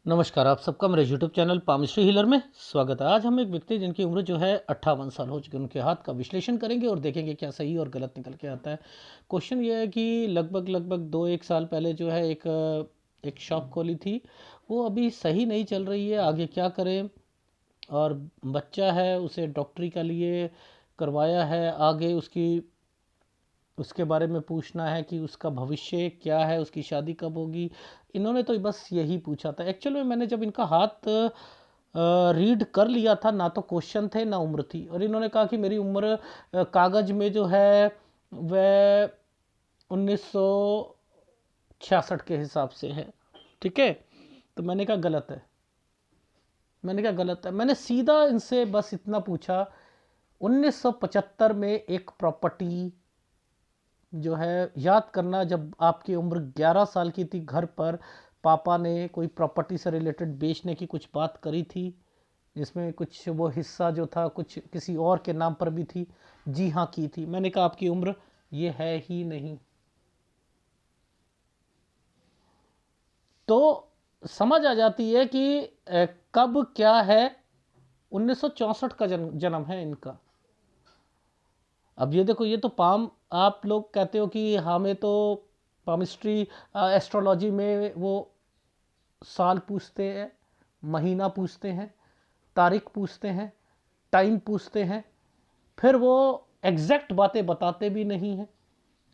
नमस्कार, आप सबका मेरे यूट्यूब चैनल पामिस्ट्री हीलर में स्वागत है। आज हम एक व्यक्ति जिनकी उम्र जो है 58 साल हो चुकी है, उनके हाथ का विश्लेषण करेंगे और देखेंगे क्या सही और गलत निकल के आता है। क्वेश्चन ये है कि लगभग 2-1 साल पहले जो है एक शॉप खोली थी, वो अभी सही नहीं चल रही है, आगे क्या करें। और बच्चा है, उसे डॉक्टरी का लिए करवाया है, आगे उसके बारे में पूछना है कि उसका भविष्य क्या है, उसकी शादी कब होगी। इन्होंने तो बस यही पूछा था। एक्चुअल में मैंने जब इनका हाथ रीड कर लिया था, ना तो क्वेश्चन थे ना उम्र थी, और इन्होंने कहा कि मेरी उम्र कागज़ में जो है वह 1966 के हिसाब से है। ठीक है, तो मैंने कहा गलत है। मैंने सीधा इनसे बस इतना पूछा, 1975 में एक प्रॉपर्टी जो है, याद करना, जब आपकी उम्र 11 साल की थी, घर पर पापा ने कोई प्रॉपर्टी से रिलेटेड बेचने की कुछ बात करी थी, जिसमें कुछ वो हिस्सा जो था कुछ किसी और के नाम पर भी थी। जी हाँ, की थी। मैंने कहा आपकी उम्र ये है ही नहीं। तो समझ आ जाती है कि कब क्या है। 1964 का जन्म है इनका। अब ये देखो, ये तो पाम, आप लोग कहते हो कि हमें तो पामिस्ट्री एस्ट्रोलॉजी में वो साल पूछते हैं, महीना पूछते हैं, तारीख पूछते हैं, टाइम पूछते हैं, फिर वो एग्जैक्ट बातें बताते भी नहीं हैं।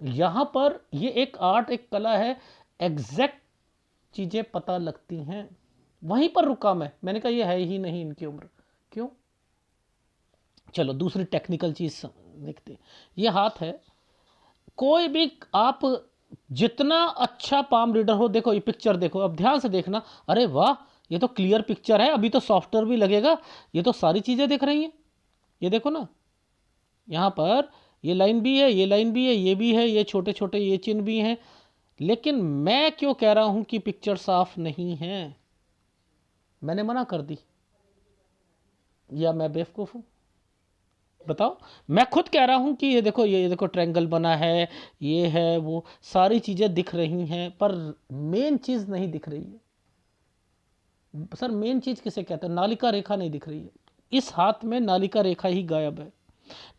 यहाँ पर ये एक आर्ट, एक कला है, एग्जैक्ट चीज़ें पता लगती हैं। वहीं पर रुका मैंने कहा ये है ही नहीं इनकी उम्र। क्यों? चलो दूसरी टेक्निकल चीज़ देखते हैं। ये हाथ है, कोई भी आप जितना अच्छा पाम रीडर हो, देखो ये पिक्चर देखो, अब ध्यान से देखना। अरे वाह, ये तो क्लियर पिक्चर है, अभी तो सॉफ्टवेयर भी लगेगा। ये तो सारी चीज़ें दिख रही हैं। ये देखो ना, यहाँ पर ये लाइन भी है, ये लाइन भी है, ये भी है, ये छोटे छोटे ये चिन्ह भी हैं। लेकिन मैं क्यों कह रहा हूँ कि पिक्चर साफ नहीं है? मैंने मना कर दी या मैं बेवकूफ़ हूँ? बताओ। मैं खुद कह रहा हूँ कि ये देखो ट्रायंगल बना है, ये है, वो सारी चीज़ें दिख रही हैं, पर मेन चीज़ नहीं दिख रही है। सर मेन चीज़ किसे कहते हैं? नालिका रेखा नहीं दिख रही है। इस हाथ में नालिका रेखा ही गायब है।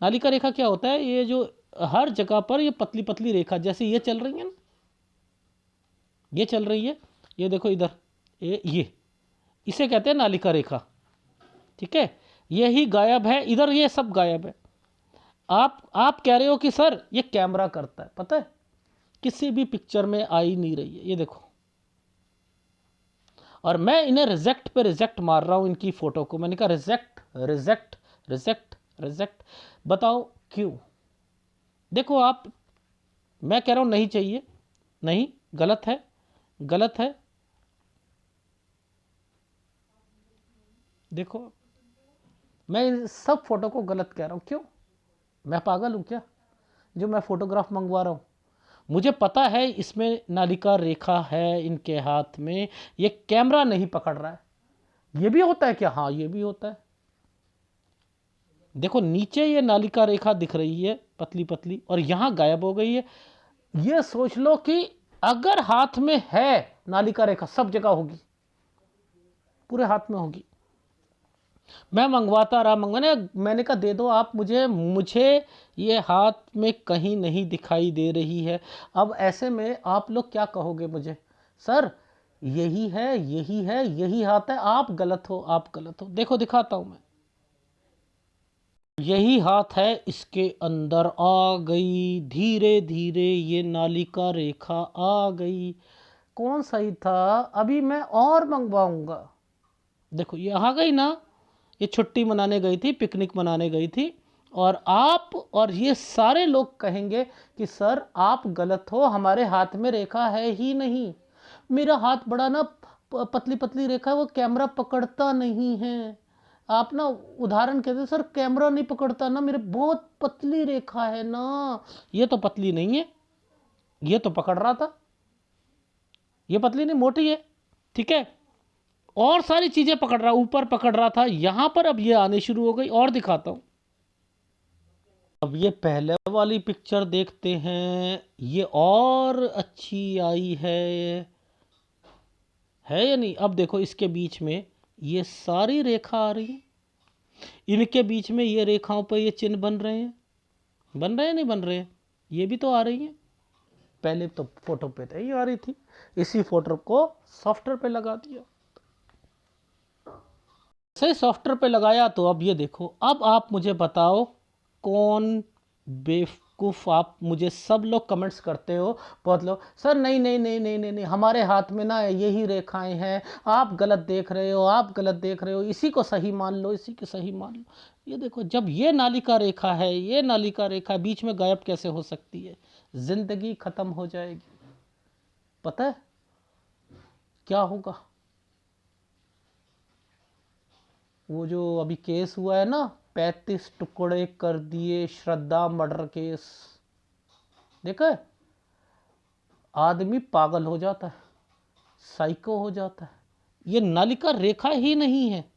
नालिका रेखा क्या होता है? ये जो हर जगह पर ये पतली पतली रेखा जैसे ये चल रही है ना, ये चल रही है, ये देखो इधर, ये इसे कहते हैं नालिका रेखा। ठीक है, यही गायब है, इधर ये सब गायब है। आप कह रहे हो कि सर ये कैमरा करता है, पता है किसी भी पिक्चर में आ ही नहीं रही है। ये देखो, और मैं इन्हें रिजेक्ट पे रिजेक्ट मार रहा हूं इनकी फोटो को। मैंने कहा रिजेक्ट रिजेक्ट रिजेक्ट रिजेक्ट। बताओ क्यों? देखो आप, मैं कह रहा हूं नहीं चाहिए, नहीं, गलत है, गलत है। देखो, मैं इन सब फोटो को गलत कह रहा हूं। क्यों? मैं पागल हूं क्या जो मैं फोटोग्राफ मंगवा रहा हूं? मुझे पता है इसमें नालिका रेखा है इनके हाथ में, ये कैमरा नहीं पकड़ रहा है। ये भी होता है क्या? हाँ, ये भी होता है। देखो नीचे ये नालिका रेखा दिख रही है पतली पतली, और यहां गायब हो गई है। ये सोच लो कि अगर हाथ में है नालिका रेखा, सब जगह होगी, पूरे हाथ में होगी। मैं मंगवाता रहा, मंगवाने, मैंने कहा दे दो आप मुझे, ये हाथ में कहीं नहीं दिखाई दे रही है। अब ऐसे में आप लोग क्या कहोगे मुझे? सर यही है, यही है, यही हाथ है, आप गलत हो, आप गलत हो। देखो दिखाता हूं मैं, यही हाथ है, इसके अंदर आ गई धीरे धीरे ये नालिका रेखा आ गई। कौन सही था? अभी मैं और मंगवाऊंगा। देखो ये आ गई ना, ये छुट्टी मनाने गई थी, पिकनिक मनाने गई थी, और आप और ये सारे लोग कहेंगे कि सर आप गलत हो, हमारे हाथ में रेखा है ही नहीं। मेरा हाथ बड़ा ना पतली पतली रेखा है, वो कैमरा पकड़ता नहीं है। आप ना उदाहरण कहते सर कैमरा नहीं पकड़ता ना, मेरे बहुत पतली रेखा है ना। ये तो पतली नहीं है, ये तो पकड़ रहा था। ये पतली नहीं, मोटी है। ठीक है, और सारी चीजें पकड़ रहा, ऊपर पकड़ रहा था, यहां पर अब ये आने शुरू हो गई। और दिखाता हूं, अब ये पहले वाली पिक्चर देखते हैं, ये और अच्छी आई है या नहीं? अब देखो इसके बीच में ये सारी रेखा आ रही है, इनके बीच में ये रेखाओं पर ये चिन्ह बन रहे हैं, बन रहे हैं नहीं बन रहे हैं? ये भी तो आ रही है। पहले तो फोटो पे नहीं आ रही थी, इसी फोटो को सॉफ्टवेयर पे लगा दिया, सही सॉफ्टवेयर पे लगाया तो अब ये देखो। अब आप मुझे बताओ कौन बेवकूफ़? आप मुझे सब लोग कमेंट्स करते हो बहुत लोग, सर नहीं नहीं नहीं नहीं नहीं नहीं हमारे हाथ में ना यही रेखाएं हैं, आप गलत देख रहे हो, आप गलत देख रहे हो, इसी को सही मान लो, इसी को सही मान लो। ये देखो, जब ये नालिका रेखा है, ये नालिका रेखा बीच में गायब कैसे हो सकती है? जिंदगी खत्म हो जाएगी। पता है क्या होगा? वो जो अभी केस हुआ है ना, 35 टुकड़े कर दिए श्रद्धा मर्डर केस, देखा है? आदमी पागल हो जाता है, साइको हो जाता है। ये नालिका रेखा ही नहीं है,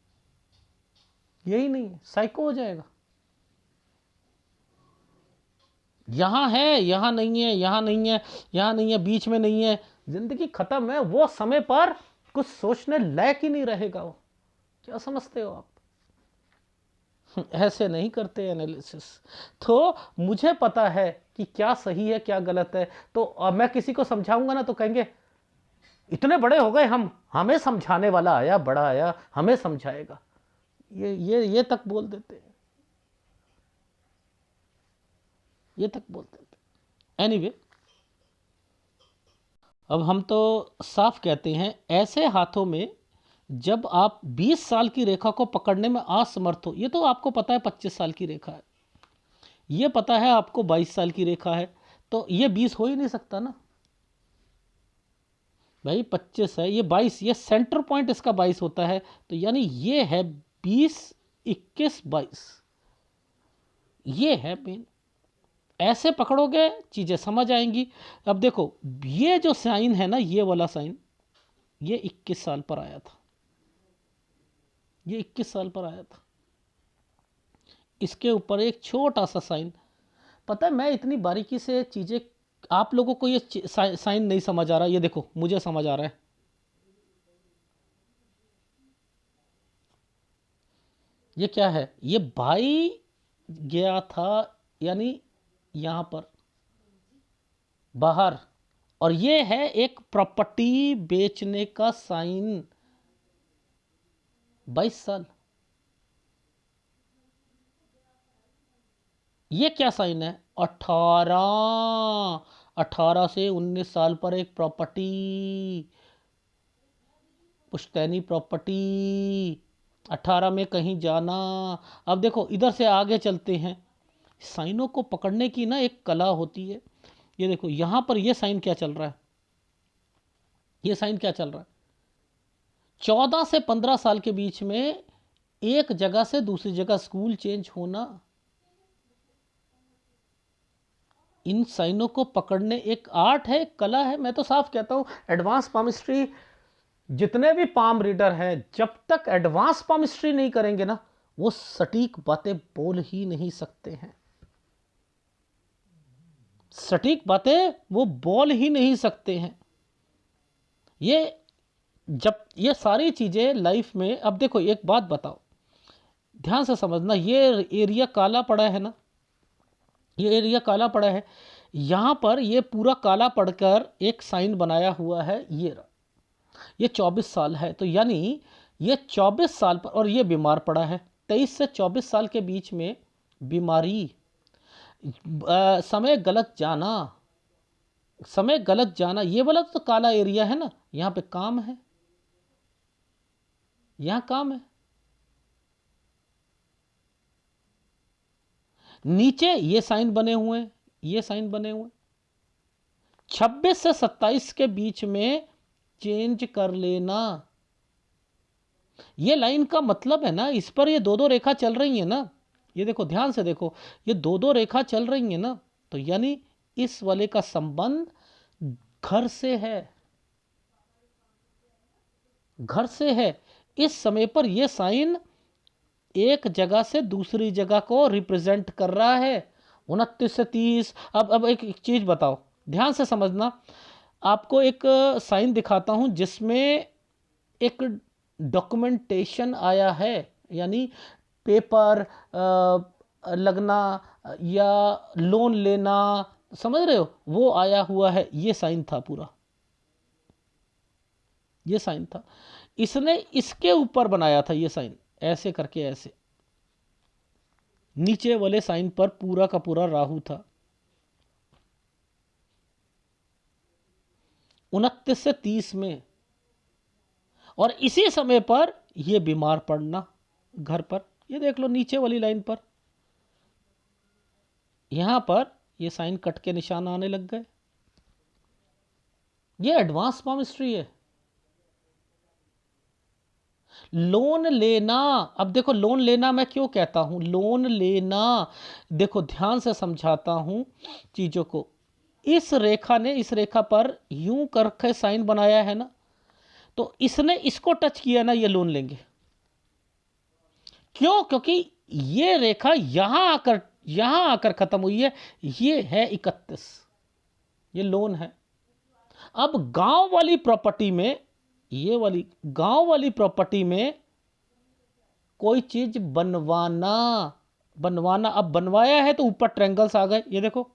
यही नहीं है, साइको हो जाएगा। यहां है, यहां नहीं है, यहां नहीं है, यहां नहीं है, बीच में नहीं है, जिंदगी खत्म है। वो समय पर कुछ सोचने लायक ही नहीं रहेगा वो। क्या समझते हो आप? ऐसे नहीं करते एनालिसिस। तो मुझे पता है कि क्या सही है क्या गलत है, तो अब मैं किसी को समझाऊंगा ना तो कहेंगे इतने बड़े हो गए हम, हमें समझाने वाला आया, बड़ा आया, हमें समझाएगा। ये तक बोल देते हैं, ये तक बोल देते हैं। एनीवे, अब हम तो साफ कहते हैं, ऐसे हाथों में जब आप 20 साल की रेखा को पकड़ने में असमर्थ हो, ये तो आपको पता है 25 साल की रेखा है, ये पता है आपको 22 साल की रेखा है, तो ये 20 हो ही नहीं सकता ना भाई। 25 है, ये 22, ये सेंटर पॉइंट इसका 22 होता है, तो यानी ये है 20, 21, 22, ये है मेन। ऐसे पकड़ोगे चीज़ें समझ आएंगी। अब देखो, ये जो साइन है ना, ये वाला साइन, ये 21 साल पर आया था, ये 21 साल पर आया था। इसके ऊपर एक छोटा सा साइन, पता है मैं इतनी बारीकी से चीज़ें, आप लोगों को ये साइन नहीं समझ आ रहा, ये देखो मुझे समझ आ रहा है। ये क्या है? ये भाई गया था यानी यहाँ पर बाहर, और ये है एक प्रॉपर्टी बेचने का साइन, 22 साल। ये क्या साइन है? 18 से 19 साल पर एक प्रॉपर्टी, पुश्तैनी प्रॉपर्टी, 18 में कहीं जाना। अब देखो इधर से आगे चलते हैं, साइनों को पकड़ने की ना एक कला होती है। ये देखो यहां पर ये साइन क्या चल रहा है, ये साइन क्या चल रहा है? 14 से 15 साल के बीच में एक जगह से दूसरी जगह स्कूल चेंज होना, इन साइनों को पकड़ने एक आर्ट है, एक कला है। मैं तो साफ कहता हूं, एडवांस पामिस्ट्री जितने भी पाम रीडर हैं, जब तक एडवांस पामिस्ट्री नहीं करेंगे ना, वो सटीक बातें बोल ही नहीं सकते हैं, सटीक बातें वो बोल ही नहीं सकते हैं। ये जब ये सारी चीज़ें लाइफ में, अब देखो एक बात बताओ, ध्यान से समझना, ये एरिया काला पड़ा है ना, ये एरिया काला पड़ा है, यहाँ पर ये पूरा काला पड़कर एक साइन बनाया हुआ है, ये 24 साल है, तो यानी ये 24 साल पर, और ये बीमार पड़ा है 23 से 24 साल के बीच में, बीमारी, समय गलत जाना, समय गलत जाना, ये वाला तो काला एरिया है ना, यहाँ पे काम है, यहाँ काम है। नीचे ये साइन बने हुए हैं, ये साइन बने हुए, 26 से 27 के बीच में चेंज कर लेना। ये लाइन का मतलब है ना, इस पर ये दो दो रेखा चल रही है ना, ये देखो ध्यान से देखो, ये दो दो रेखा चल रही है ना, तो यानी इस वाले का संबंध घर से है, घर से है। इस समय पर यह साइन एक जगह से दूसरी जगह को रिप्रेजेंट कर रहा है, 29 से 30। अब एक चीज बताओ, ध्यान से समझना, आपको एक साइन दिखाता हूं जिसमें एक डॉक्यूमेंटेशन आया है, यानी पेपर लगना या लोन लेना, समझ रहे हो, वो आया हुआ है। ये साइन था पूरा, ये साइन था। इसने इसके ऊपर बनाया था ये साइन, ऐसे करके, ऐसे नीचे वाले साइन पर पूरा का पूरा राहु था। 29 से 30 में, और इसी समय पर यह बीमार पड़ना घर पर। ये देख लो नीचे वाली लाइन पर, यहां पर ये साइन कट के निशान आने लग गए। ये एडवांस पामिस्ट्री है। लोन लेना, अब देखो लोन लेना मैं क्यों कहता हूं लोन लेना, देखो ध्यान से समझाता हूं चीजों को। इस रेखा ने इस रेखा पर यूं करके साइन बनाया है ना, तो इसने इसको टच किया ना, ये लोन लेंगे। क्यों? क्योंकि ये रेखा यहां आकर खत्म हुई है। ये है 31, ये लोन है। अब गांव वाली प्रॉपर्टी में, ये वाली गांव वाली प्रॉपर्टी में कोई चीज बनवाना, अब बनवाया है तो ऊपर ट्रायंगल्स आ गए। ये देखो,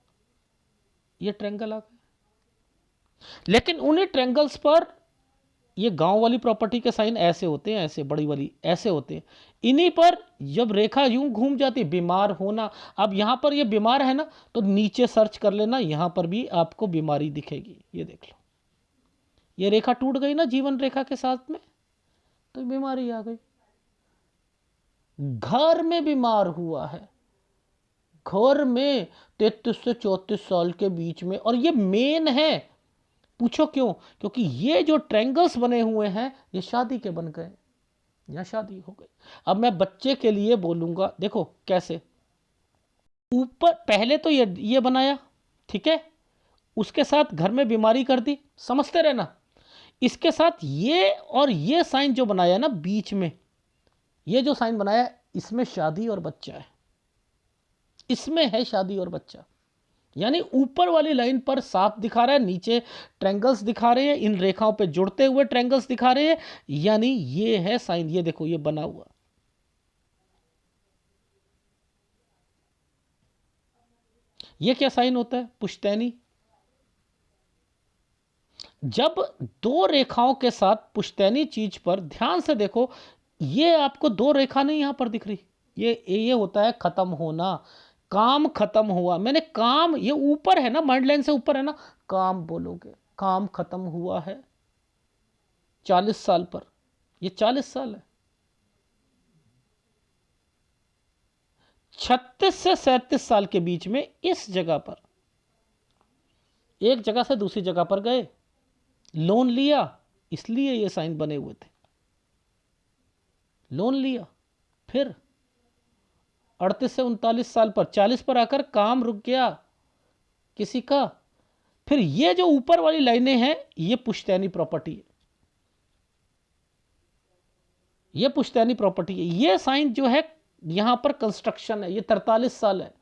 ये ट्रायंगल आ गए, लेकिन उन्हीं ट्रायंगल्स पर ये गांव वाली प्रॉपर्टी के साइन ऐसे होते हैं, ऐसे बड़ी वाली ऐसे होते हैं। इन्हीं पर जब रेखा यूं घूम जाती, बीमार होना। अब यहां पर ये बीमार है ना, तो नीचे सर्च कर लेना, यहां पर भी आपको बीमारी दिखेगी। ये देख लो, ये रेखा टूट गई ना जीवन रेखा के साथ में, तो बीमारी आ गई। घर में बीमार हुआ है, घर में 33 से 34 साल के बीच में, और ये मेन है। पूछो क्यों? क्योंकि ये जो ट्रायंगल्स बने हुए हैं ये शादी के बन गए, यहां शादी हो गई। अब मैं बच्चे के लिए बोलूंगा, देखो कैसे। ऊपर पहले तो ये बनाया, ठीक है, उसके साथ घर में बीमारी कर दी, समझते रहना। इसके साथ ये और ये साइन जो बनाया ना बीच में, ये जो साइन बनाया, इसमें शादी और बच्चा है, इसमें है शादी और बच्चा। यानी ऊपर वाली लाइन पर साफ दिखा रहा है, नीचे ट्रायंगल्स दिखा रहे हैं, इन रेखाओं पे जुड़ते हुए ट्रायंगल्स दिखा रहे हैं, यानी ये है साइन। ये देखो, ये बना हुआ, ये क्या साइन होता है? पुश्तैनी। जब दो रेखाओं के साथ पुश्तैनी चीज पर ध्यान से देखो, ये आपको दो रेखा नहीं यहां पर दिख रही, ये होता है खत्म होना, काम खत्म हुआ। मैंने काम, ये ऊपर है ना, माइंड लाइन से ऊपर है ना, काम बोलोगे, काम खत्म हुआ है 40 साल पर, ये 40 साल है। 36 से 37 साल के बीच में इस जगह पर, एक जगह से दूसरी जगह पर गए, लोन लिया, इसलिए ये साइन बने हुए थे। लोन लिया, फिर 38 से 39 साल पर, 40 पर आकर काम रुक गया किसी का। फिर ये जो ऊपर वाली लाइनें हैं, ये पुश्तैनी प्रॉपर्टी है, ये पुश्तैनी प्रॉपर्टी है। ये साइन जो है यहां पर कंस्ट्रक्शन है, ये 43 साल है।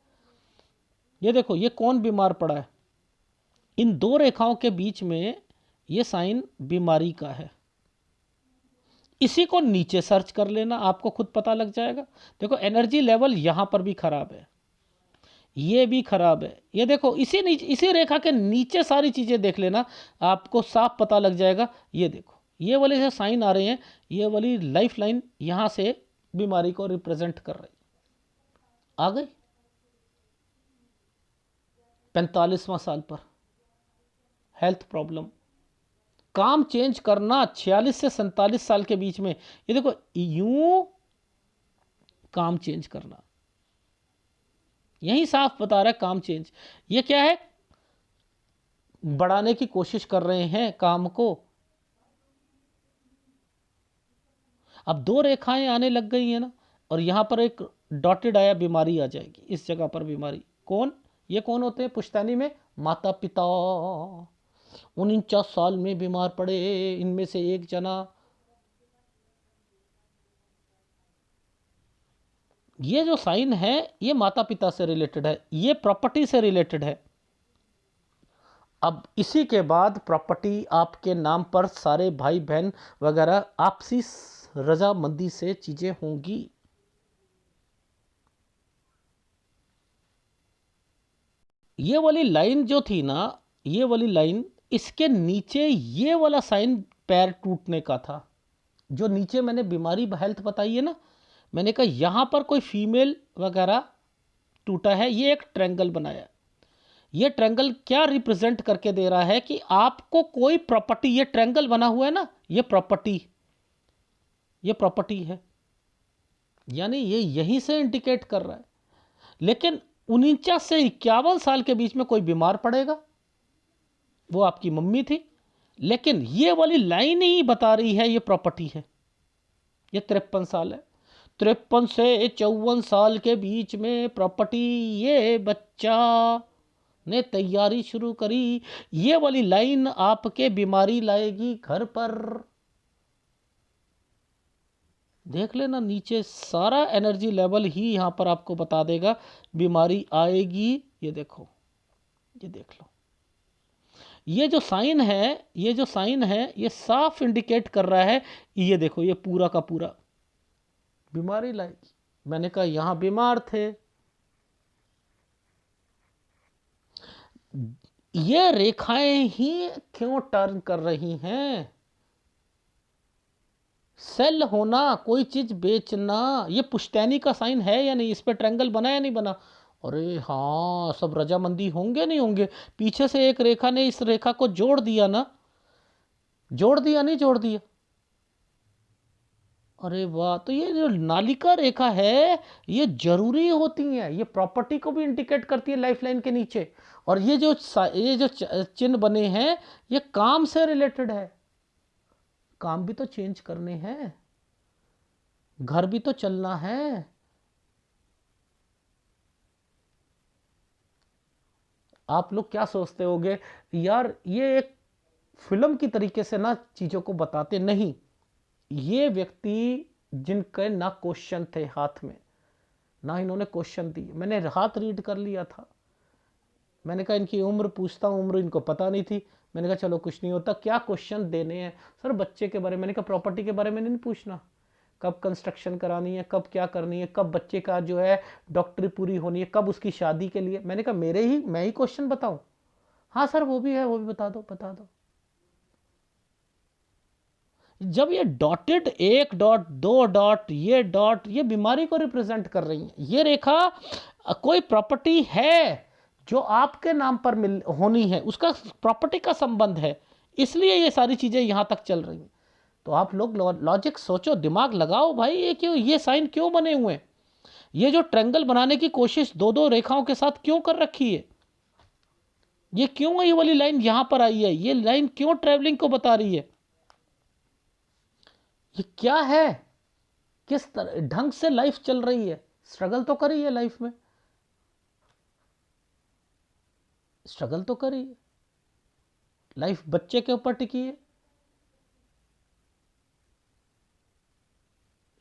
ये देखो, ये कौन बीमार पड़ा है? इन दो रेखाओं के बीच में ये साइन बीमारी का है। इसी को नीचे सर्च कर लेना, आपको खुद पता लग जाएगा। देखो एनर्जी लेवल यहां पर भी खराब है, ये भी खराब है। ये देखो, इसी रेखा के नीचे सारी चीजें देख लेना, आपको साफ पता लग जाएगा। ये देखो, ये वाले जो साइन आ रहे हैं, ये वाली लाइफ लाइन यहां से बीमारी को रिप्रेजेंट कर रही, आ गई 45वां साल पर, हेल्थ प्रॉब्लम, काम चेंज करना 46 से 47 साल के बीच में। ये देखो, यूं काम चेंज करना, यही साफ बता रहा है काम चेंज। ये क्या है? बढ़ाने की कोशिश कर रहे हैं काम को। अब दो रेखाएं आने लग गई हैं ना, और यहां पर एक डॉटेड आया, बीमारी आ जाएगी इस जगह पर। बीमारी कौन? ये कौन होते हैं पुश्तैनी में? माता पिता। 49 साल में बीमार पड़े, इनमें से एक जना। ये जो साइन है, ये माता पिता से रिलेटेड है, ये प्रॉपर्टी से रिलेटेड है। अब इसी के बाद प्रॉपर्टी आपके नाम पर सारे भाई बहन वगैरह आपसी रजामंदी से चीजें होंगी। ये वाली लाइन जो थी ना, ये वाली लाइन, इसके नीचे ये वाला साइन पैर टूटने का था। जो नीचे मैंने बीमारी हेल्थ बताई है ना, मैंने कहा यहां पर कोई फीमेल वगैरह टूटा है, ये एक ट्रायंगल बनाया। ये ट्रायंगल क्या रिप्रेजेंट करके दे रहा है कि आपको कोई प्रॉपर्टी, ये ट्रायंगल बना हुआ है ना, ये प्रॉपर्टी है, यानी ये यहीं से इंडिकेट कर रहा है। लेकिन 49 से 51 साल के बीच में कोई बीमार पड़ेगा, वो आपकी मम्मी थी, लेकिन ये वाली लाइन ही बता रही है ये प्रॉपर्टी है। ये 53 साल है, 53 से 54 साल के बीच में प्रॉपर्टी, ये बच्चा ने तैयारी शुरू करी। ये वाली लाइन आपके बीमारी लाएगी घर पर। देख लेना नीचे सारा एनर्जी लेवल ही यहां पर आपको बता देगा बीमारी आएगी। ये देखो, ये देख लो, ये जो साइन है, ये जो साइन है, ये साफ इंडिकेट कर रहा है। ये देखो, ये पूरा का पूरा बीमारी लाएगी। मैंने कहा यहां बीमार थे। ये रेखाएं ही क्यों टर्न कर रही हैं? सेल होना, कोई चीज बेचना, ये पुश्तैनी का साइन है या नहीं? इस पे ट्रायंगल बना या नहीं बना? अरे हाँ, सब रजामंदी होंगे नहीं होंगे? पीछे से एक रेखा ने इस रेखा को जोड़ दिया ना, जोड़ दिया नहीं जोड़ दिया? अरे वाह, तो ये जो नालिका रेखा है ये जरूरी होती है, ये प्रॉपर्टी को भी इंडिकेट करती है लाइफ लाइन के नीचे। और ये जो चिन्ह बने हैं ये काम से रिलेटेड है। काम भी तो चेंज करने हैं, घर भी तो चलना है। आप लोग क्या सोचते होगे यार, ये एक फिल्म की तरीके से ना चीजों को बताते नहीं। ये व्यक्ति जिनके ना क्वेश्चन थे हाथ में, ना इन्होंने क्वेश्चन दिए, मैंने हाथ रीड कर लिया था। मैंने कहा इनकी उम्र पूछता हूँ, उम्र इनको पता नहीं थी। मैंने कहा चलो कुछ नहीं होता, क्या क्वेश्चन देने हैं सर बच्चे के बारे में? मैंने कहा प्रॉपर्टी के बारे में नहीं पूछना, कब कंस्ट्रक्शन करानी है, कब क्या करनी है, कब बच्चे का जो है डॉक्टरी पूरी होनी है, कब उसकी शादी के लिए। मैंने कहा मैं ही क्वेश्चन बताऊं? हाँ सर वो भी है, वो भी बता दो बता दो। जब ये डॉटेड, एक डॉट, दो डॉट, ये डॉट, ये बीमारी को रिप्रेजेंट कर रही है। ये रेखा कोई प्रॉपर्टी है जो आपके नाम पर होनी है, उसका प्रॉपर्टी का संबंध है, इसलिए ये सारी चीजें यहां तक चल रही हैं। तो आप लोग लॉजिक सोचो, दिमाग लगाओ भाई, ये क्यों, ये साइन क्यों बने हुए हैं? ये जो ट्रायंगल बनाने की कोशिश दो दो रेखाओं के साथ क्यों कर रखी है? ये क्यों ये वाली लाइन यहां पर आई है? ये लाइन क्यों ट्रेवलिंग को बता रही है? ये क्या है? किस तरह ढंग से लाइफ चल रही है? स्ट्रगल तो करी है लाइफ में, स्ट्रगल तो करी है, लाइफ बच्चे के ऊपर टिकी है।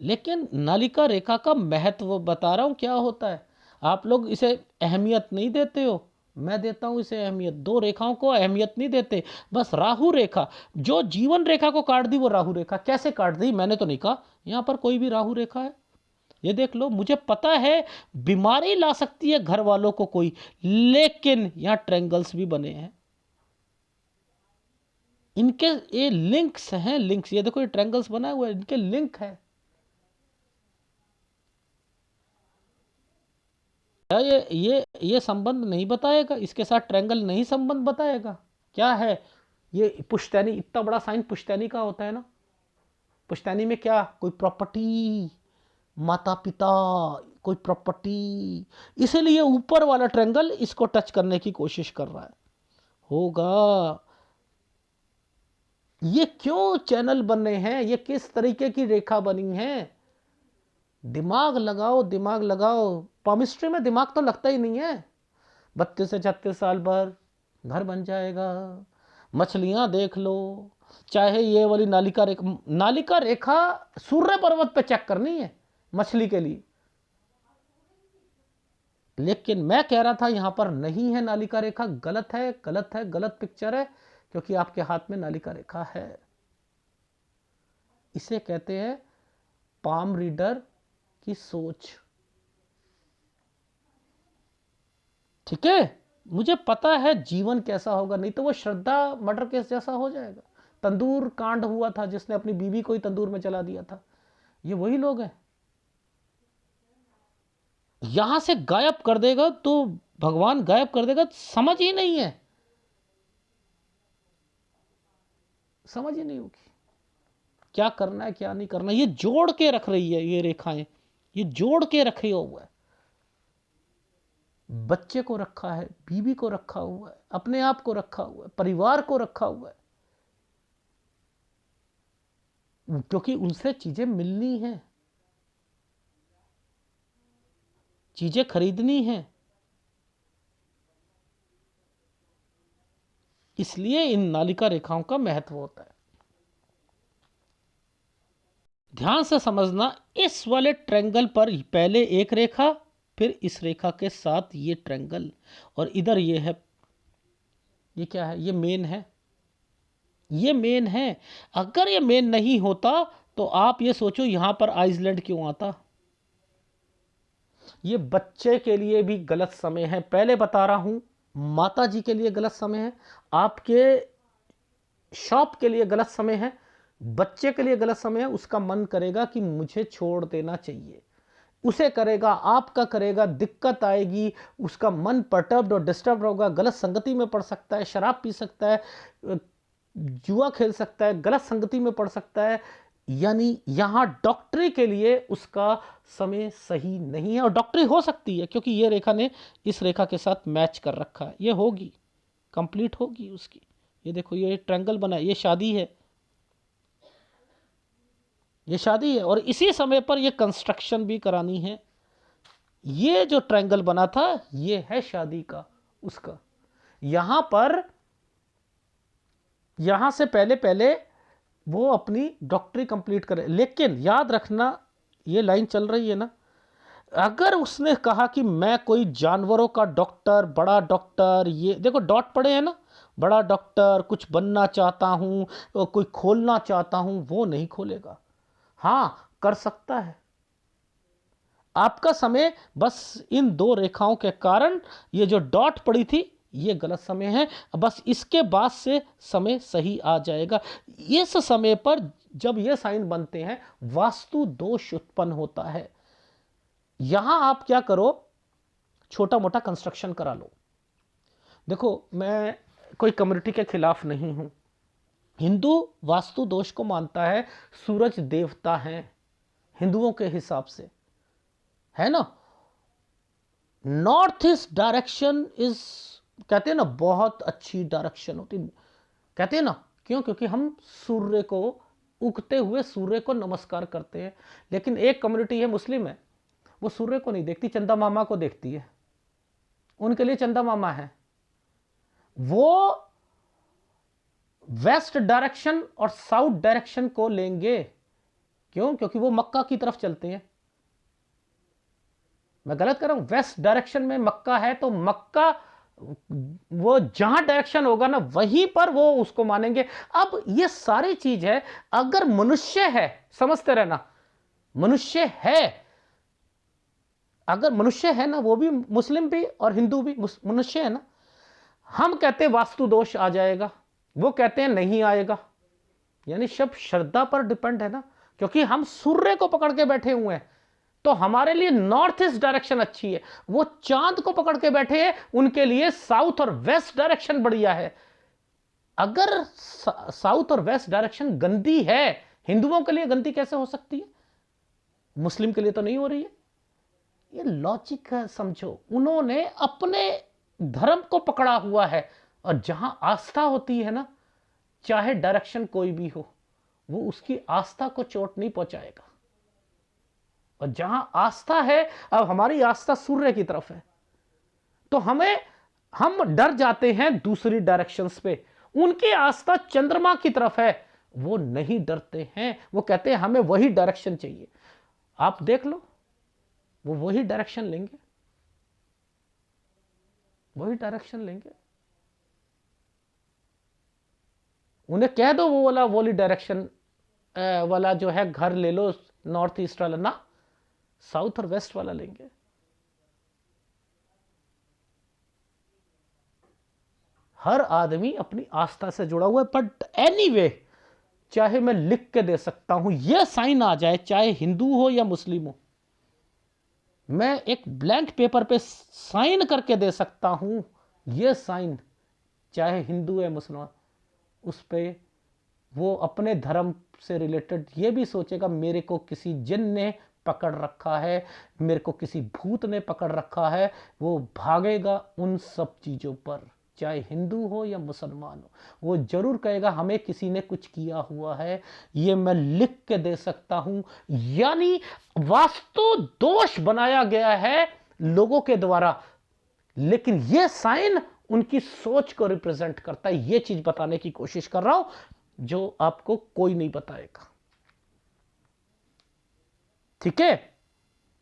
लेकिन नालिका रेखा का महत्व बता रहा हूं क्या होता है। आप लोग इसे अहमियत नहीं देते हो, मैं देता हूं इसे अहमियत। दो रेखाओं को अहमियत नहीं देते। बस राहु रेखा, जो जीवन रेखा को काट दी वो राहु रेखा। कैसे काट दी मैंने तो नहीं कहा, यहां पर कोई भी राहु रेखा है, ये देख लो। मुझे पता है बीमारी ला सकती है घर वालों को कोई, लेकिन यहां ट्रायंगल्स भी बने हैं, इनके ये लिंक्स हैं, लिंक्स। ये देखो ये ट्रायंगल्स बना हुआ है, इनके लिंक है। क्या ये संबंध नहीं बताएगा? इसके साथ ट्रायंगल नहीं संबंध बताएगा? क्या है ये? पुश्तैनी, इतना बड़ा साइन पुश्तैनी का होता है ना। पुश्तैनी में क्या, कोई प्रॉपर्टी, माता पिता, कोई प्रॉपर्टी, इसीलिए ऊपर वाला ट्रायंगल इसको टच करने की कोशिश कर रहा है। होगा। ये क्यों चैनल बने हैं, ये किस तरीके की रेखा बनी है? दिमाग लगाओ, दिमाग लगाओ। पामिस्ट्री में दिमाग तो लगता ही नहीं है। 32 से 36 साल भर घर बन जाएगा। मछलियां देख लो, चाहे ये वाली नालिका रेखा, नालिका रेखा सूर्य पर्वत पे चेक करनी है मछली के लिए। लेकिन मैं कह रहा था यहां पर नहीं है नालिका रेखा, गलत है, गलत है, गलत पिक्चर है, क्योंकि आपके हाथ में नालिका रेखा है। इसे कहते हैं पाम रीडर की सोच। ठीक है, मुझे पता है जीवन कैसा होगा, नहीं तो वो श्रद्धा मर्डर केस जैसा हो जाएगा। तंदूर कांड हुआ था जिसने अपनी बीवी को ही तंदूर में जला दिया था, ये वही लोग हैं। यहां से गायब कर देगा तो भगवान गायब कर देगा, समझ ही नहीं है, समझ ही नहीं होगी क्या करना है क्या नहीं करना। ये जोड़ के रख रही है ये रेखाएं, ये जोड़ के रखे हुआ है। बच्चे को रखा है, बीवी को रखा हुआ है, अपने आप को रखा हुआ है, परिवार को रखा हुआ है, क्योंकि उनसे चीजें मिलनी हैं, चीजें खरीदनी हैं। इसलिए इन नालिका रेखाओं का महत्व होता है। ध्यान से समझना, इस वाले ट्रायंगल पर पहले एक रेखा, फिर इस रेखा के साथ ये ट्रायंगल, और इधर ये है, ये क्या है, ये मेन है, ये मेन है। अगर ये मेन नहीं होता तो आप ये सोचो यहां पर आइसलैंड क्यों आता। ये बच्चे के लिए भी गलत समय है, पहले बता रहा हूं, माता जी के लिए गलत समय है, आपके शॉप के लिए गलत समय है, बच्चे के लिए गलत समय है। उसका मन करेगा कि मुझे छोड़ देना चाहिए, उसे करेगा, आपका करेगा, दिक्कत आएगी, उसका मन पर्टर्ब्ड और डिस्टर्ब होगा, गलत संगति में पड़ सकता है, शराब पी सकता है, जुआ खेल सकता है, गलत संगति में पड़ सकता है। यानी यहां डॉक्टरी के लिए उसका समय सही नहीं है, और डॉक्टरी हो सकती है क्योंकि ये रेखा ने इस रेखा के साथ मैच कर रखा है, ये होगी, कंप्लीट होगी उसकी। ये देखो ये ट्रायंगल बना है, ये शादी है, ये शादी है, और इसी समय पर ये कंस्ट्रक्शन भी करानी है। ये जो ट्रायंगल बना था ये है शादी का, उसका। यहां पर, यहां से पहले पहले वो अपनी डॉक्टरी कंप्लीट करे। लेकिन याद रखना, ये लाइन चल रही है ना, अगर उसने कहा कि मैं कोई जानवरों का डॉक्टर, बड़ा डॉक्टर, ये देखो डॉट पड़े हैं ना, बड़ा डॉक्टर, कुछ बनना चाहता हूं, कोई खोलना चाहता हूं, वो नहीं खोलेगा। हां, कर सकता है। आपका समय बस इन दो रेखाओं के कारण, ये जो डॉट पड़ी थी ये गलत समय है, बस इसके बाद से समय सही आ जाएगा। इस समय पर जब ये साइन बनते हैं वास्तु दोष उत्पन्न होता है। यहां आप क्या करो, छोटा मोटा कंस्ट्रक्शन करा लो। देखो मैं कोई कम्युनिटी के खिलाफ नहीं हूं, हिंदू वास्तु दोष को मानता है, सूरज देवता हैं हिंदुओं के हिसाब से, है ना। नॉर्थ ईस्ट डायरेक्शन इज, कहते हैं ना, बहुत अच्छी डायरेक्शन होती, कहते हैं ना, क्यों, क्योंकि हम सूर्य को, उगते हुए सूर्य को नमस्कार करते हैं। लेकिन एक कम्युनिटी है, मुस्लिम है, वो सूर्य को नहीं देखती, चंदा मामा को देखती है, उनके लिए चंदा मामा है। वो वेस्ट डायरेक्शन और साउथ डायरेक्शन को लेंगे, क्यों, क्योंकि वो मक्का की तरफ चलते हैं। मैं गलत कर रहा हूं, वेस्ट डायरेक्शन में मक्का है तो मक्का, वो जहां डायरेक्शन होगा ना वहीं पर वो उसको मानेंगे। अब ये सारी चीज है, अगर मनुष्य है, समझते रहना, मनुष्य है, अगर मनुष्य है ना, वो भी मुस्लिम भी और हिंदू भी मनुष्य है ना, हम कहते हैं वास्तु दोष आ जाएगा, वो कहते हैं नहीं आएगा। यानी सब श्रद्धा पर डिपेंड है ना, क्योंकि हम सूर्य को पकड़ के बैठे हुए हैं, तो हमारे लिए नॉर्थ ईस्ट डायरेक्शन अच्छी है। वो चांद को पकड़ के बैठे हैं, उनके लिए साउथ और वेस्ट डायरेक्शन बढ़िया है। अगर साउथ और वेस्ट डायरेक्शन गंदी है, हिंदुओं के लिए गंदी कैसे हो सकती है, मुस्लिम के लिए तो नहीं हो रही है। ये लॉजिक है, समझो। उन्होंने अपने धर्म को पकड़ा हुआ है, और जहां आस्था होती है ना, चाहे डायरेक्शन कोई भी हो, वो उसकी आस्था को चोट नहीं पहुंचाएगा। और जहां आस्था है, अब हमारी आस्था सूर्य की तरफ है, तो हम डर जाते हैं दूसरी डायरेक्शंस पे। उनकी आस्था चंद्रमा की तरफ है, वो नहीं डरते हैं, वो कहते हैं हमें वही डायरेक्शन चाहिए। आप देख लो, वो वही डायरेक्शन लेंगे। वही डायरेक्शन लेंगे। उन्हें कह दो वो वाला वोली डायरेक्शन वाला जो है घर ले लो, नॉर्थ ईस्ट वाला ना, साउथ और वेस्ट वाला लेंगे। हर आदमी अपनी आस्था से जुड़ा हुआ है। बट एनीवे, चाहे मैं लिख के दे सकता हूं, यह साइन आ जाए, चाहे हिंदू हो या मुस्लिम हो, मैं एक ब्लैंक पेपर पे साइन करके दे सकता हूं, यह साइन चाहे हिंदू है मुसलमान, उस पे वो अपने धर्म से रिलेटेड ये भी सोचेगा मेरे को किसी जिन ने पकड़ रखा है, मेरे को किसी भूत ने पकड़ रखा है, वो भागेगा उन सब चीज़ों पर, चाहे हिंदू हो या मुसलमान हो, वो जरूर कहेगा हमें किसी ने कुछ किया हुआ है। ये मैं लिख के दे सकता हूं। यानी वास्तु दोष बनाया गया है लोगों के द्वारा, लेकिन ये साइन उनकी सोच को रिप्रेजेंट करता है। ये चीज बताने की कोशिश कर रहा हूं जो आपको कोई नहीं बताएगा। ठीक है,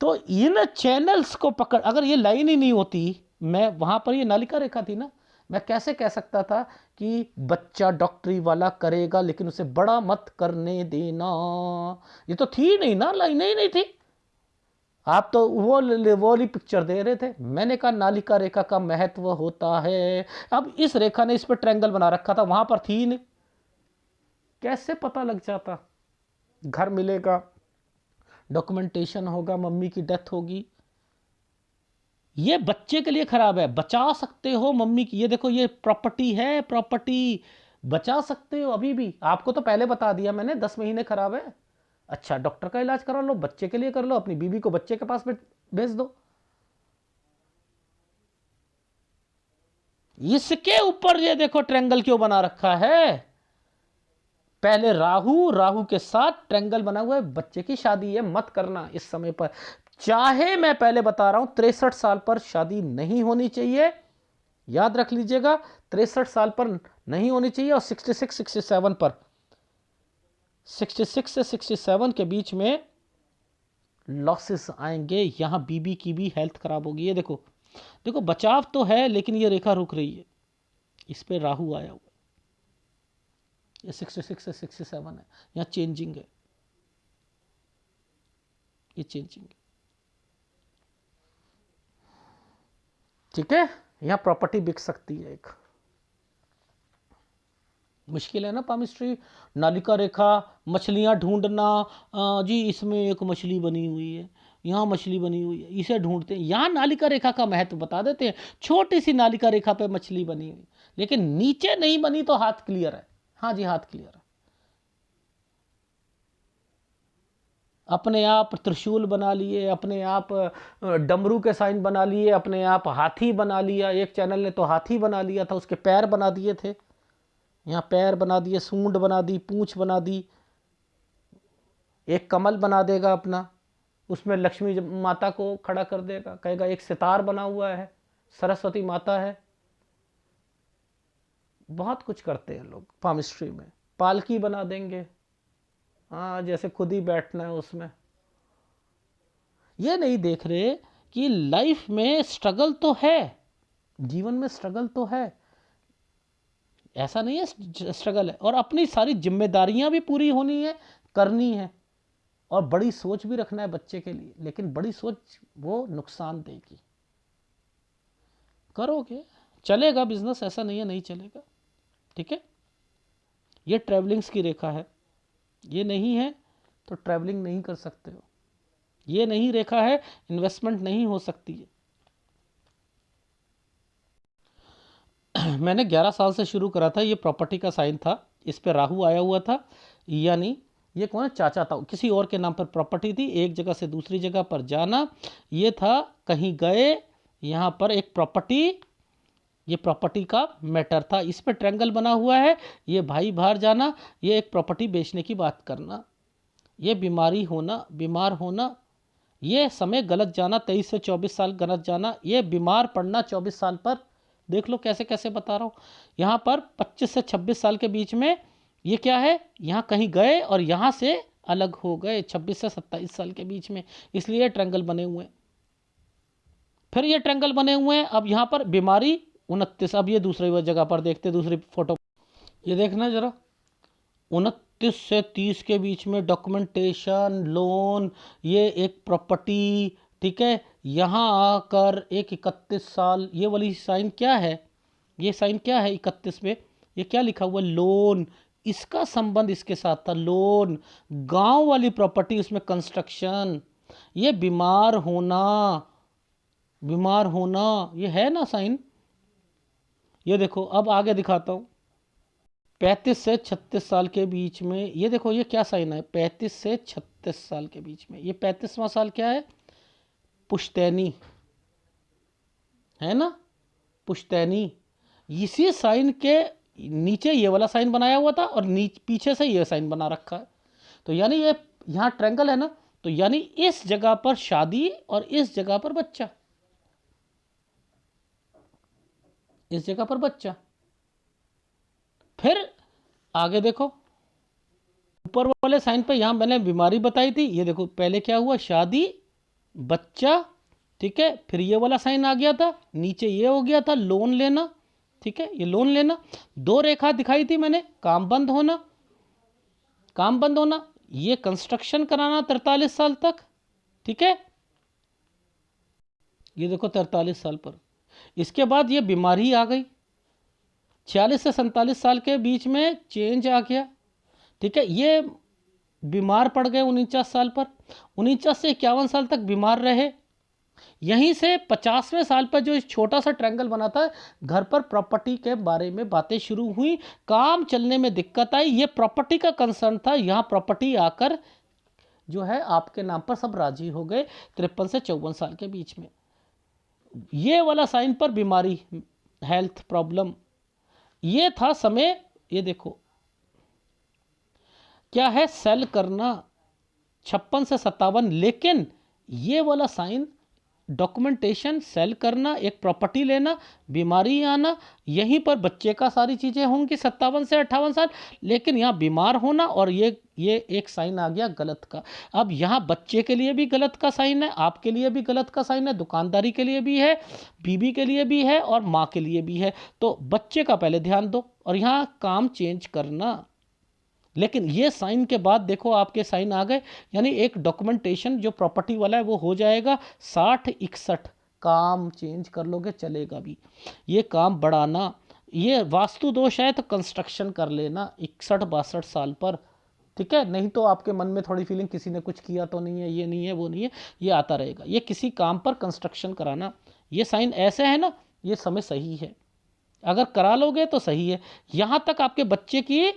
तो इन चैनल्स को पकड़, अगर ये लाइन ही नहीं होती, मैं वहां पर ये नालिका रेखा थी ना, मैं कैसे कह सकता था कि बच्चा डॉक्टरी वाला करेगा लेकिन उसे बड़ा मत करने देना। ये तो थी नहीं ना, लाइन ही नहीं थी। आप तो वो वाली पिक्चर दे रहे थे। मैंने कहा नालिका रेखा का महत्व होता है। अब इस रेखा ने इस पर ट्रायंगल बना रखा था, वहां पर थी नहीं, कैसे पता लग जाता? घर मिलेगा, डॉक्यूमेंटेशन होगा, मम्मी की डेथ होगी। ये बच्चे के लिए खराब है, बचा सकते हो मम्मी की, ये देखो ये प्रॉपर्टी है, प्रॉपर्टी बचा सकते हो अभी भी। आपको तो पहले बता दिया मैंने 10 महीने खराब है, अच्छा डॉक्टर का इलाज करा लो, बच्चे के लिए कर लो, अपनी बीवी को बच्चे के पास भेज दो। इसके ऊपर ये देखो ट्रायंगल क्यों बना रखा है, पहले राहु, राहु के साथ ट्रायंगल बना हुआ है, बच्चे की शादी है, मत करना इस समय पर। चाहे मैं पहले बता रहा हूं 63 साल पर शादी नहीं होनी चाहिए, याद रख लीजिएगा, 63 साल पर नहीं होनी चाहिए, और 66 67 पर, 66 से 67 के बीच में लॉसेस आएंगे। यहां बीबी की भी हेल्थ खराब होगी। ये देखो, देखो बचाव तो है लेकिन ये रेखा रुक रही है, इस पे राहु आया हुआ, ये 66 से 67 है, यहाँ चेंजिंग है, ये चेंजिंग है। ठीक है, यहाँ प्रॉपर्टी बिक सकती है। एक मुश्किल है ना पामिस्ट्री, नालिका रेखा, मछलियाँ ढूंढना, जी इसमें एक मछली बनी हुई है, यहाँ मछली बनी हुई है, इसे ढूंढते हैं। यहाँ नालिका रेखा का महत्व बता देते हैं, छोटी सी नालिका रेखा पे मछली बनी हुई, लेकिन नीचे नहीं बनी तो हाथ क्लियर है। हाँ जी, हाथ क्लियर है। अपने आप त्रिशूल बना लिए, अपने आप डमरू के साइन बना लिए, अपने आप हाथी बना लिया। एक चैनल ने तो हाथी बना लिया था, उसके पैर बना दिए थे, यहाँ पैर बना दिए, सूंड बना दी, पूंछ बना दी। एक कमल बना देगा अपना, उसमें लक्ष्मी माता को खड़ा कर देगा, कहेगा एक सितार बना हुआ है, सरस्वती माता है। बहुत कुछ करते हैं लोग पामिस्ट्री में। पालकी बना देंगे, हाँ जैसे खुद ही बैठना है उसमें। ये नहीं देख रहे कि लाइफ में स्ट्रगल तो है, जीवन में स्ट्रगल तो है, ऐसा नहीं है स्ट्रगल है, और अपनी सारी जिम्मेदारियां भी पूरी होनी है, करनी है, और बड़ी सोच भी रखना है बच्चे के लिए। लेकिन बड़ी सोच वो नुकसान देगी। करोगे चलेगा बिजनेस, ऐसा नहीं है नहीं चलेगा। ठीक है, ये ट्रैवलिंग्स की रेखा है, ये नहीं है तो ट्रैवलिंग नहीं कर सकते हो, ये नहीं रेखा है इन्वेस्टमेंट नहीं हो सकती है। मैंने 11 साल से शुरू करा था, ये प्रॉपर्टी का साइन था, इस पे राहु आया हुआ था। यानी ये कौन है, चाचा था, किसी और के नाम पर प्रॉपर्टी थी, एक जगह से दूसरी जगह पर जाना, ये था कहीं गए, यहाँ पर एक प्रॉपर्टी, ये प्रॉपर्टी का मैटर था, इस पे ट्रायंगल बना हुआ है, ये भाई बाहर जाना, ये एक प्रॉपर्टी बेचने की बात करना, ये बीमारी होना, बीमार होना, ये समय गलत जाना, 23 से 24 साल गलत जाना, ये बीमार पड़ना 24 साल पर। देख लो कैसे कैसे बता रहा हूँ, यहाँ पर 25 से 26 साल के बीच में ये क्या है, यहाँ कहीं गए और यहाँ से अलग हो गए 26 से 27 साल के बीच में, इसलिए ट्रायंगल बने हुए। फिर ये ट्रायंगल बने हुए हैं। अब यहाँ पर बीमारी 29। अब ये दूसरी जगह पर देखते, दूसरी फोटो, ये देखना जरा, 29 से 30 के बीच में डॉक्यूमेंटेशन, लोन, ये एक प्रॉपर्टी, ठीक है। यहाँ आकर एक 31 साल, ये वाली साइन क्या है, ये साइन क्या है 31 में, ये क्या लिखा हुआ, लोन, इसका संबंध इसके साथ था, लोन, गांव वाली प्रॉपर्टी, उसमें कंस्ट्रक्शन, ये बीमार होना, बीमार होना, ये है ना साइन। ये देखो, अब आगे दिखाता हूं, 35 से 36 साल के बीच में, ये देखो ये क्या साइन है, 35 से 36 साल के बीच में, ये 35वां साल क्या है, पुश्तैनी, है ना, पुश्तैनी। इसी साइन के नीचे ये वाला साइन बनाया हुआ था और पीछे से ये साइन बना रखा है। तो यानी ये यहाँ ट्रायंगल है ना, तो यानी इस जगह पर शादी और इस जगह पर बच्चा, इस जगह पर बच्चा। फिर आगे देखो, ऊपर वाले साइन पे यहां मैंने बीमारी बताई थी, ये देखो पहले क्या हुआ, शादी, बच्चा, ठीक है। फिर ये वाला साइन आ गया था, नीचे ये हो गया था लोन लेना, ठीक है, ये लोन लेना। दो रेखा दिखाई थी मैंने, काम बंद होना, काम बंद होना, ये कंस्ट्रक्शन कराना 43 साल तक, ठीक है, ये देखो 43 साल पर। इसके बाद ये बीमारी आ गई, 46 से 47 साल के बीच में चेंज आ गया, ठीक है। ये बीमार पड़ गए 49 साल पर, 49 से 51 साल तक बीमार रहे। यहीं से 50वें साल पर जो इस छोटा सा ट्रायंगल बना था, घर पर प्रॉपर्टी के बारे में बातें शुरू हुई, काम चलने में दिक्कत आई, ये प्रॉपर्टी का कंसर्न था। यहाँ प्रॉपर्टी आकर जो है आपके नाम पर सब राजी हो गए 53 से 54 साल के बीच में। ये वाला साइन पर बीमारी, हेल्थ प्रॉब्लम, ये था समय। ये देखो क्या है, सेल करना 56 से 57, लेकिन ये वाला साइन डॉक्यूमेंटेशन, सेल करना, एक प्रॉपर्टी लेना, बीमारी आना, यहीं पर बच्चे का सारी चीज़ें होंगी 57 से 58 साल, लेकिन यहाँ बीमार होना और ये एक साइन आ गया गलत का। अब यहाँ बच्चे के लिए भी गलत का साइन है, आपके लिए भी गलत का साइन है, दुकानदारी के लिए भी है, बीबी के लिए भी है और माँ के लिए भी है। तो बच्चे का पहले ध्यान दो और यहाँ काम चेंज करना। लेकिन ये साइन के बाद देखो आपके साइन आ गए, यानी एक डॉक्यूमेंटेशन जो प्रॉपर्टी वाला है वो हो जाएगा 60-61, काम चेंज कर लोगे चलेगा भी। ये काम बढ़ाना, ये वास्तु दोष है तो कंस्ट्रक्शन कर लेना 61-62 साल पर, ठीक है। नहीं तो आपके मन में थोड़ी फीलिंग किसी ने कुछ किया तो नहीं है, ये नहीं है, वो नहीं है, ये आता रहेगा। ये किसी काम पर कंस्ट्रक्शन कराना, ये साइन ऐसे है ना, ये समय सही है, अगर करा लोगे तो सही है। यहाँ तक आपके बच्चे की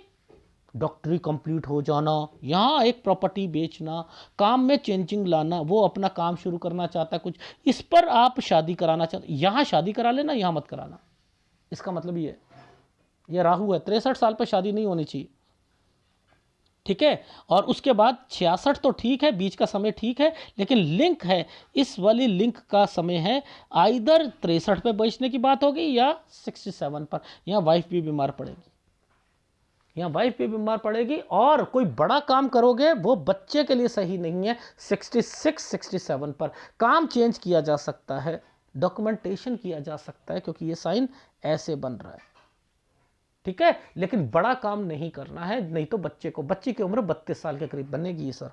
डॉक्टरी कंप्लीट हो जाना, यहाँ एक प्रॉपर्टी बेचना, काम में चेंजिंग लाना, वो अपना काम शुरू करना चाहता है कुछ, इस पर आप शादी कराना चाहते, यहाँ शादी करा लेना, यहाँ मत कराना। इसका मतलब ये राहु है, 63 साल पर शादी नहीं होनी चाहिए, ठीक है। और उसके बाद 66 तो ठीक है, बीच का समय ठीक है, लेकिन लिंक है, इस वाली लिंक का समय है आइदर 63 पे बेचने की बात होगी या 67 पर। यहाँ वाइफ भी बीमार पड़ेगी, यहाँ वाइफ भी बीमार पड़ेगी, और कोई बड़ा काम करोगे वो बच्चे के लिए सही नहीं है। 66-67 पर काम चेंज किया जा सकता है, डॉक्यूमेंटेशन किया जा सकता है, क्योंकि ये साइन ऐसे बन रहा है, ठीक है। लेकिन बड़ा काम नहीं करना है, नहीं तो बच्चे की उम्र 32 साल के करीब बनेगी सर,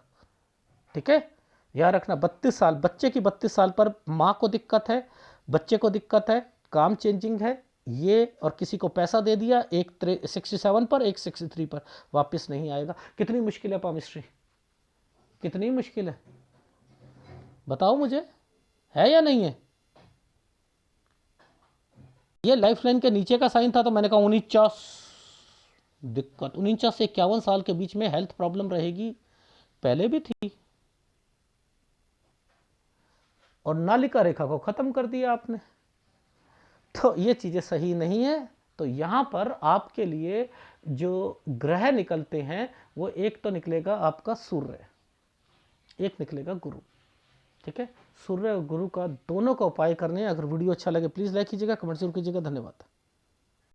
ठीक है। याद रखना 32 साल, बच्चे की 32 साल पर माँ को दिक्कत है, बच्चे को दिक्कत है, काम चेंजिंग है ये, और किसी को पैसा दे दिया, एक 67 पर, एक 63 पर, वापस नहीं आएगा। कितनी मुश्किल है पामिस्ट्री, कितनी मुश्किल है, बताओ मुझे, है या नहीं है। ये लाइफ लाइन के नीचे का साइन था, तो मैंने कहा 49 दिक्कत, 49 से 51 साल के बीच में हेल्थ प्रॉब्लम रहेगी, पहले भी थी, और नालिका रेखा को खत्म कर दिया आपने, तो ये चीज़ें सही नहीं है। तो यहाँ पर आपके लिए जो ग्रह निकलते हैं वो एक तो निकलेगा आपका सूर्य, एक निकलेगा गुरु, ठीक है। सूर्य और गुरु का दोनों का उपाय करने हैं। अगर वीडियो अच्छा लगे प्लीज़ लाइक कीजिएगा, कमेंट जरूर कीजिएगा। धन्यवाद।